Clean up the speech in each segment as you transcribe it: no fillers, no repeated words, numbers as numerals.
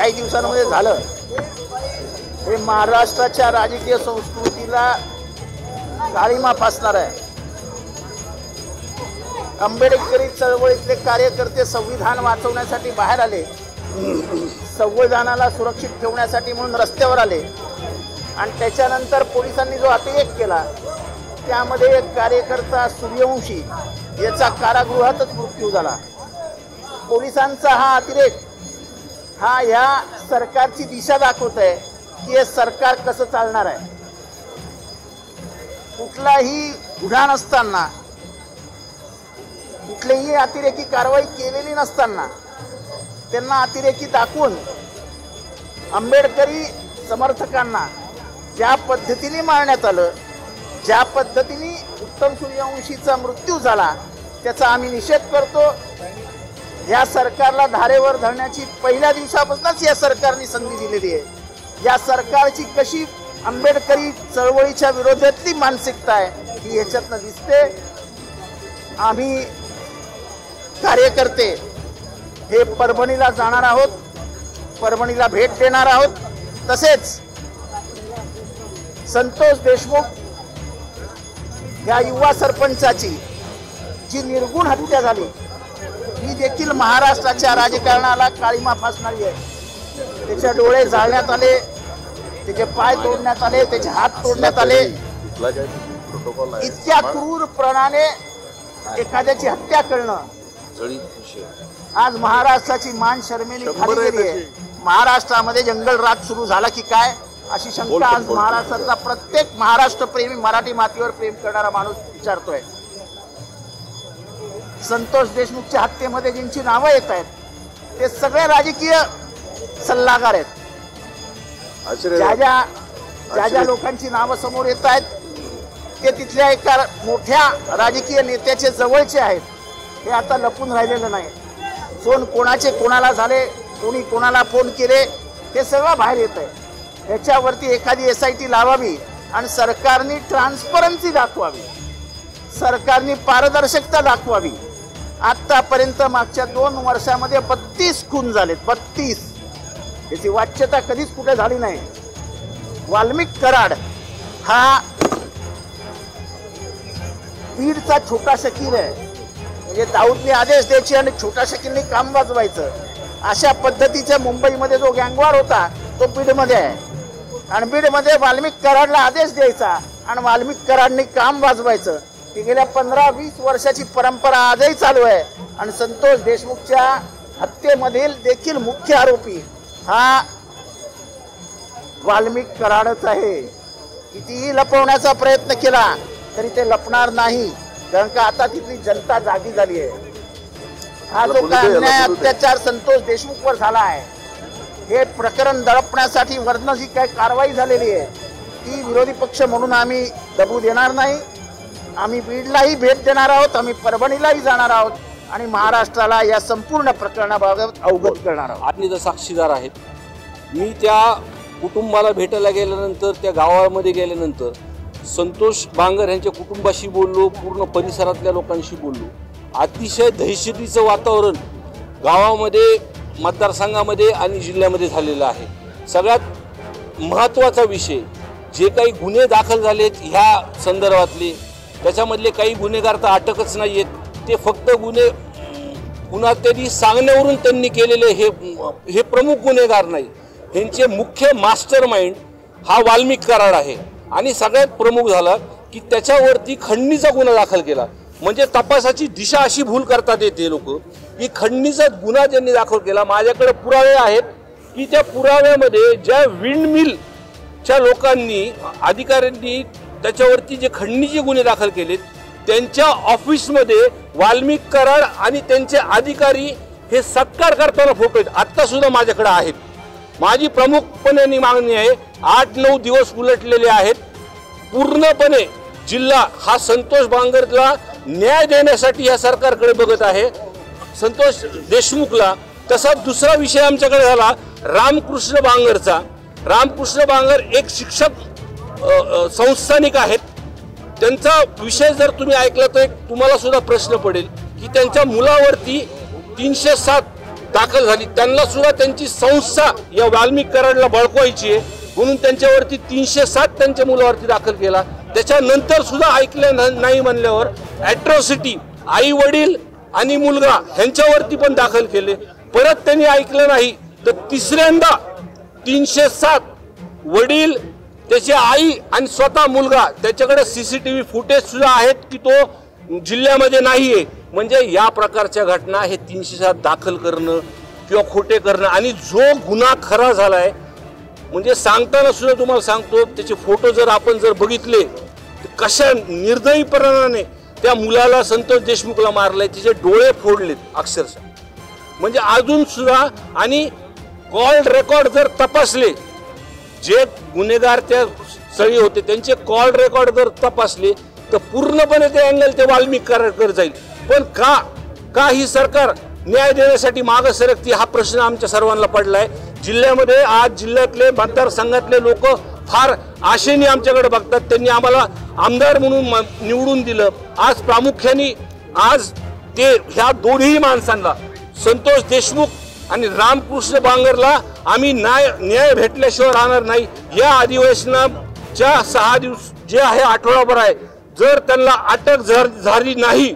काही दिवसांमध्ये झालं हे महाराष्ट्राच्या राजकीय संस्कृतीला काळिमा फासणार आहे। आंबेडकरी चळवळीतले कार्यकर्ते संविधान वाचवण्यासाठी बाहेर आले, संविधानाला सुरक्षित ठेवण्यासाठी म्हणून रस्त्यावर आले आणि त्याच्यानंतर पोलिसांनी जो अतिरेक केला त्यामध्ये एक कार्यकर्ता सूर्यवंशी याचा कारागृहातच मृत्यू झाला। पोलिसांचा हा अतिरेक हा या सरकारची दिशा दाखवत आहे की हे सरकार कसं चालणार आहे। कुठलाही गुन्हा नसताना, कुठलीही अतिरेकी कारवाई केलेली नसताना त्यांना अतिरेकी दाखवून आंबेडकरी समर्थकांना ज्या पद्धतीने मारण्यात आलं, ज्या पद्धतीने उत्तम सूर्यवंशीचा मृत्यू झाला त्याचा आम्ही निषेध करतो। या सरकारला धारेवर धरण्याची पहिल्या दिवसापासूनच या सरकारने संधी दिलेली आहे। या सरकारची कशी आंबेडकरी चळवळीच्या विरोधातली मानसिकता आहे ही याच्यातनं दिसते। आम्ही कार्यकर्ते हे परभणीला जाणार आहोत, परभणीला भेट देणार आहोत। तसेच संतोष देशमुख या युवा सरपंचाची जी निर्गुण हत्या झाली ही देखील महाराष्ट्राच्या राजकारणाला काळिमा फासणारी आहे। त्याचे डोळे जाळण्यात आले, त्याचे पाय तोडण्यात आले, त्याचे हात तोडण्यात आले। इतक्या क्रूरपणाने एखाद्याची हत्या करणं आज महाराष्ट्राची मान शर्मेने खाली गेली आहे। महाराष्ट्रामध्ये जंगल राज सुरू झाला की काय अशी शंका आज महाराष्ट्रातला प्रत्येक महाराष्ट्र प्रेमी, मराठी मातीवर प्रेम करणारा माणूस विचारतोय। संतोष देशमुखच्या हत्येमध्ये ज्यांची नावं येत आहेत ते सगळे राजकीय सल्लागार आहेत। ज्या ज्या लोकांची नावं समोर येत आहेत ते तिथल्या एका मोठ्या राजकीय नेत्याचे जवळचे आहेत। हे आता लपून राहिलेलं नाही। फोन कोणाचे कोणाला झाले, कोणी कोणाला फोन केले हे सगळं बाहेर येत आहे। याच्यावरती एखादी SIT लावावी आणि सरकारने ट्रान्सपरन्सी दाखवावी, सरकारने पारदर्शकता दाखवावी। आतापर्यंत मागच्या 2 वर्षामध्ये 32 खून झालेत, 32। याची वाच्यता कधीच कुठे झाली नाही। वाल्मिक कराड हा बीडचा छोटा शकील आहे, म्हणजे दाऊदने आदेश द्यायचे आणि छोटा शकीलने काम वाजवायचं अशा पद्धतीच्या मुंबईमध्ये जो गँगवॉर होता तो बीडमध्ये आहे आणि बीडमध्ये वाल्मिक कराडला आदेश द्यायचा आणि वाल्मिक कराडने काम वाजवायचं। ती गेल्या 15-20 वर्षाची परंपरा आजही चालू आहे आणि संतोष देशमुखच्या हत्येमधील देखील मुख्य आरोपी हा वाल्मिक कराडच आहे। कितीही लपवण्याचा प्रयत्न केला तरी ते लपणार नाही, कारण का आता तिथली जनता जागी झाली आहे। हा जो काय अन्याय अत्याचार संतोष देशमुखवर झाला आहे हे प्रकरण दडपण्यासाठी वरनं जी काही कारवाई झालेली आहे ती विरोधी पक्ष म्हणून आम्ही दबू देणार नाही। आम्ही बीडलाही भेट देणार आहोत, आम्ही परभणीलाही जाणार आहोत आणि महाराष्ट्राला या संपूर्ण प्रकरणाबाबत अवगत करणार आहोत। आत्मीय साक्षीदार आहेत। मी त्या कुटुंबाला भेटायला गेल्यानंतर, त्या गावामध्ये गेल्यानंतर संतोष बांगर यांच्या कुटुंबाशी बोललो, पूर्ण परिसरातल्या लोकांशी बोललो। अतिशय दहशतीचं वातावरण गावामध्ये, मतदारसंघामध्ये आणि जिल्ह्यामध्ये झालेलं आहे। सगळ्यात महत्त्वाचा विषय जे काही गुन्हे दाखल झालेत ह्या संदर्भातले, त्याच्यामधले काही गुन्हेगार तर अटकच नाही आहेत, ते फक्त गुन्हा त्यांनी सांगण्यावरून त्यांनी केलेले हे प्रमुख गुन्हेगार नाही। ह्यांचे मुख्य मास्टर माइंड हा वाल्मिक कराड आहे आणि सगळ्यात प्रमुख झाला की त्याच्यावरती खंडणीचा गुन्हा दाखल केला। म्हणजे तपासाची दिशा अशी भूल करतात ते लोक की खंडणीचा गुन्हा ज्यांनी दाखल केला। माझ्याकडे पुरावे आहेत की त्या पुराव्यामध्ये ज्या विंडमिलच्या लोकांनी, अधिकाऱ्यांनी त्याच्यावरती जे खंडणीचे गुन्हे दाखल केलेत त्यांच्या ऑफिसमध्ये वाल्मिक कराड आणि त्यांचे अधिकारी हे सत्कार करताना फोटो आहेत, आत्ता सुद्धा माझ्याकडे आहेत। माझी प्रमुखपणे मागणी आहे, 8-9 दिवस उलटलेले आहेत, पूर्णपणे जिल्हा हा संतोष बांगरला न्याय देण्यासाठी या सरकारकडे बघत आहे, संतोष देशमुखला। तसा दुसरा विषय आमच्याकडे झाला रामकृष्ण बांगरचा। रामकृष्ण बांगर एक शिक्षक संस्थानिक आहेत। त्यांचा विषय जर तुम्ही ऐकला तर तुम्हाला सुद्धा प्रश्न पडेल की त्यांच्या मुलावरती 307 दाखल झाली, त्यांना सुद्धा त्यांची संस्था या वाल्मिक कराडला बळकवायची आहे म्हणून त्यांच्यावरती 307 त्यांच्या मुलावरती दाखल केला. त्याच्यानंतर सुद्धा ऐकलं नाही म्हणल्यावर ॲट्रॉसिटी आई वडील आणि मुलगा ह्यांच्यावरती पण दाखल केले. परत त्यांनी ऐकलं नाही तर तिसऱ्यांदा 307 वडील, त्याची आई आणि स्वतः मुलगा, त्याच्याकडे CCTV फुटेज सुद्धा आहेत की तो जिल्ह्यामध्ये नाहीये. म्हणजे या प्रकारच्या घटना हे 307 दाखल करणं किंवा खोटे करणं, आणि जो गुन्हा खरा झालाय म्हणजे सांगताना सुद्धा तुम्हाला सांगतो, त्याचे फोटो जर आपण बघितले तर कशा निर्दयीपणाने त्या मुलाला, संतोष देशमुखला मारलंय, तिचे डोळे फोडलेत अक्षरशः. म्हणजे अजून सुद्धा, आणि कॉल रेकॉर्ड जर तपासले, जे गुन्हेगार त्या स्थळी होते त्यांचे कॉल रेकॉर्ड जर तपासले तर पूर्णपणे ते अँगल ते वाल्मिक कराडकर जाईल. पण का ही सरकार न्याय देण्यासाठी मागं सरकती, हा प्रश्न आमच्या सर्वांना पडलाय. जिल्ह्यामध्ये आज जिल्ह्यातले मतदारसंघातले लोक फार आशेने आमच्याकडे बघतात. त्यांनी आम्हाला आमदार म्हणून निवडून दिलं. आज प्रामुख्याने आज ते ह्या दोन्ही माणसांना, संतोष देशमुख आणि रामकृष्ण बांगरला, आम्ही न्याय भेटल्याशिवाय राहणार नाही. या अधिवेशनाच्या 6 दिवस जे आहे, आठवडाभर आहे, जर त्यांना अटक झाली नाही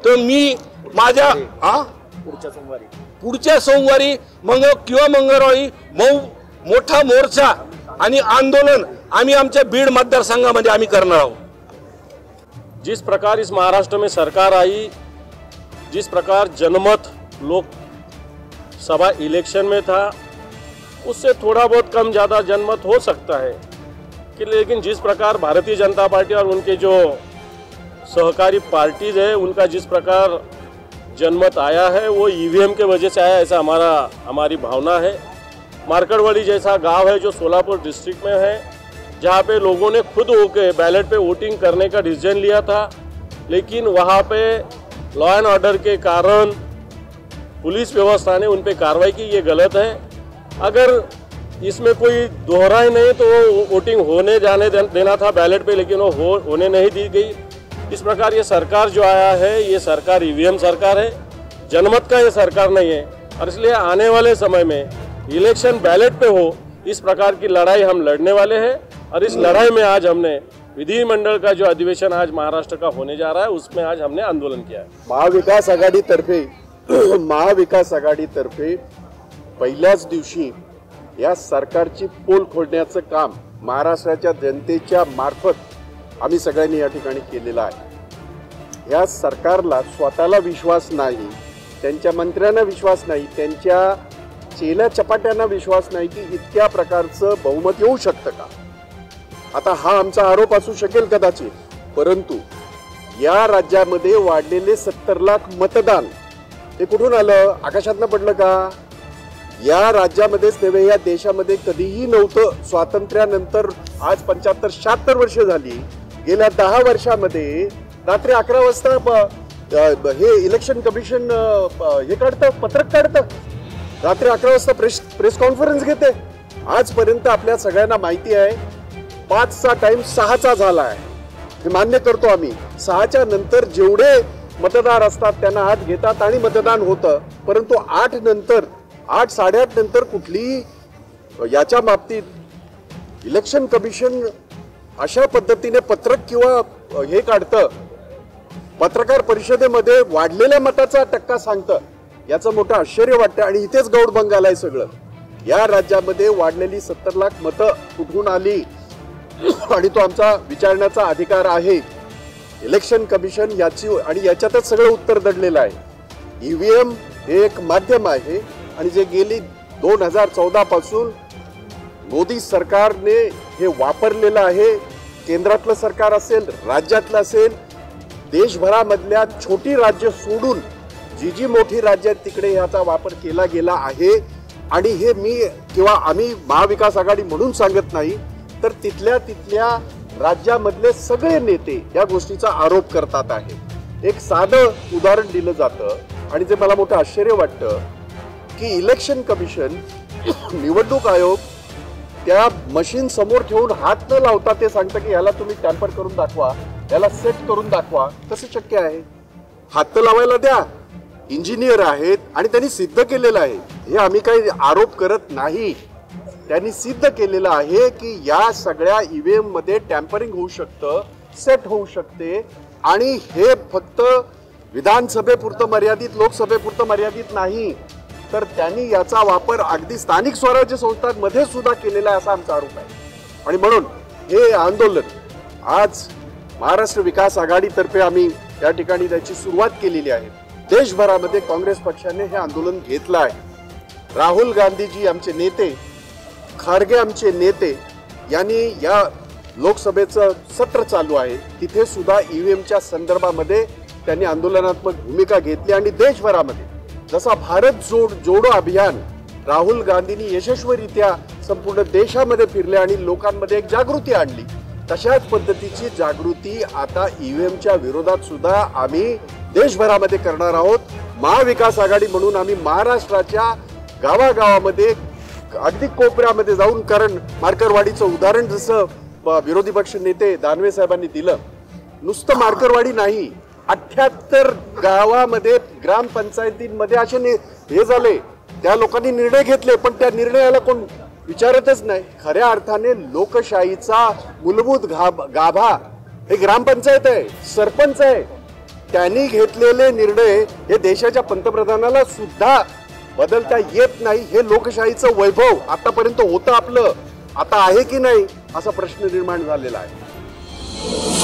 तर मी माझ्या पुढच्या सोमवारी किंवा मंगळवारी मोठा मोर्चा आणि आंदोलन आम्ही आमच्या बीड मतदारसंघामध्ये आम्ही करणार आहोत. जिस प्रकार इस महाराष्ट्र में सरकार आई, जिस प्रकार जनमत लोकसभा इलेक्शन में था, उससे थोड़ा बहुत कम ज़्यादा जनमत हो सकता है कि, लेकिन जिस प्रकार भारतीय जनता पार्टी और उनके जो सहकारी पार्टीज है उनका जिस प्रकार जनमत आया है वो EVM के वजह से आया, ऐसा हमारी भावना है. मार्कड़वाड़ी जैसा गांव है जो सोलापुर डिस्ट्रिक्ट में है, जहाँ पे लोगों ने खुद होके बैलेट पे वोटिंग करने का डिसीजन लिया था, लेकिन वहाँ पे लॉ एंड ऑर्डर के कारण पुलिस व्यवस्था ने उन पे कार्रवाई की. ये गलत है. अगर इसमें कोई दोहराई नहीं तो वोटिंग होने जाने देना था बैलेट पे, लेकिन वो होने नहीं दी गई. इस प्रकार ये सरकार जो आया है, ये सरकार EVM सरकार है, जनमत का ये सरकार नहीं है. और इसलिए आने वाले समय में इलेक्शन बैलेट पे हो, इस प्रकार की लड़ाई हम लड़ने वाले हैं. और इस लड़ाई में आज हमने विधिमंडल का जो अधिवेशन आज महाराष्ट्र का होने जा रहा है, उसमें आज हमने आंदोलन किया है. महाविकास आघाडीतर्फे पहिल्याच दिवशी या सरकारची पोल खोडण्याचं काम महाराष्ट्राच्या जनतेच्या मार्फत आम्ही सगळ्यांनी या ठिकाणी केलेलं आहे. या सरकारला स्वतःला विश्वास नाही, त्यांच्या मंत्र्यांना विश्वास नाही, त्यांच्या चेल्या चपाट्यांना विश्वास नाही की इतक्या प्रकारचं बहुमत येऊ शकतं का. आता हा आमचा आरोप असू शकेल कदाचित, परंतु या राज्यामध्ये वाढलेले 70 लाख मतदान हे कुठून आलं? आकाशातनं पडलं का? या राज्यामध्येच नव्हे, या देशामध्ये कधीही नव्हतं. स्वातंत्र्यानंतर आज 75-76 वर्ष झाली. गेल्या 10 वर्षामध्ये रात्री 11 वाजता हे इलेक्शन कमिशन हे काढतं, पत्रक काढतं, रात्री 11 वाजता प्रेस कॉन्फरन्स घेते. आजपर्यंत आपल्या सगळ्यांना माहिती आहे 5चा टाइम 6चा झाला आहे, हे मान्य करतो आम्ही. 6च्या नंतर जेवढे मतदार असतात त्यांना हात घेतात आणि मतदान होतं. परंतु 8 नंतर, 8 साडेआठ नंतर कुठली याच्या बाबतीत इलेक्शन कमिशन अशा पद्धतीने पत्रक किंवा हे काढतं, पत्रकार परिषदेमध्ये वाढलेल्या मताचा टक्का सांगतं, याचं मोठं आश्चर्य वाटतं. आणि इथेच गौडबंग आलाय सगळं. या राज्यामध्ये वाढलेली 70 लाख मतं कुठून आली आणि तो आमचा विचारण्याचा अधिकार आहे. इलेक्शन कमिशन याची, आणि याच्यातच सगळं उत्तर दडलेलं आहे. EVM हे एक माध्यम आहे आणि जे गेली 2014 पासून मोदी सरकारने हे वापरलेलं आहे. केंद्रातलं सरकार असेल, राज्यातलं असेल, देशभरामधल्या छोटी राज्य सोडून जी मोठी राज्य आहेत तिकडे याचा वापर केला गेला आहे. आणि हे मी किंवा आम्ही महाविकास आघाडी म्हणून सांगत नाही, तर तिथल्या राज्यामधले सगळे नेते या गोष्टीचा आरोप करतात आहे. एक साधं उदाहरण दिलं जातं आणि जे मला मोठं आश्चर्य वाटतं की इलेक्शन कमिशन, निवडणूक आयोग त्या मशीन समोर ठेवून हात न लावता ते सांगतं की याला तुम्ही टॅम्पर करून दाखवा, याला सेट करून दाखवा. कसं शक्य आहे? हात तर लावायला द्या. इंजिनियर आहेत आणि त्यांनी सिद्ध केलेलं आहे, हे आम्ही काही आरोप करत नाही, त्यांनी सिद्ध केलेलं आहे की या सगळ्या ईव्हीएम मध्ये टॅम्परिंग होऊ शकतं, सेट होऊ शकते आणि हे फक्त विधानसभेपुरतं मर्यादित, लोकसभेपुरतं मर्यादित नाही, तर त्यांनी याचा वापर अगदी स्थानिक स्वराज्य संस्थांमध्ये सुद्धा केलेला आहे असा आमचा आरोप आहे. आणि म्हणून हे आंदोलन आज महाराष्ट्र विकास आघाडीतर्फे आम्ही या ठिकाणी त्याची सुरुवात केलेली आहे. देशभरामध्ये काँग्रेस पक्षाने हे आंदोलन घेतलं आहे. राहुल गांधीजी आमचे नेते, खारगे आमचे नेते यांनी या लोकसभेचं सत्र चालू आहे तिथे सुद्धा ईव्हीएमच्या संदर्भामध्ये त्यांनी आंदोलनात्मक भूमिका घेतली आणि देशभरामध्ये जसा भारत जोडो अभियान राहुल गांधींनी यशस्वीरित्या संपूर्ण देशामध्ये फिरले आणि लोकांमध्ये एक जागृती आणली, तशाच पद्धतीची जागृती आता ईव्हीएमच्या विरोधात सुद्धा आम्ही देशभरामध्ये करणार आहोत. महाविकास आघाडी म्हणून आम्ही महाराष्ट्राच्या गावागावामध्ये अगदी कोपऱ्यामध्ये जाऊन, कारण मार्करवाडीचं उदाहरण जसं विरोधी पक्ष नेते दानवे साहेबांनी दिलं, नुसतं मार्करवाडी नाही, 78 गावामध्ये ग्रामपंचायतींमध्ये असे हे झाले, त्या लोकांनी निर्णय घेतले पण त्या निर्णयाला कोण विचारतच नाही. खऱ्या अर्थाने लोकशाहीचा मूलभूत गाभा हे ग्रामपंचायत आहे, सरपंच आहे. त्यांनी घेतलेले निर्णय हे देशाच्या पंतप्रधानाला सुद्धा बदलता येत नाही. हे लोकशाहीचं वैभव आतापर्यंत होतं आपलं, आता आहे की नाही असा प्रश्न निर्माण झालेला आहे.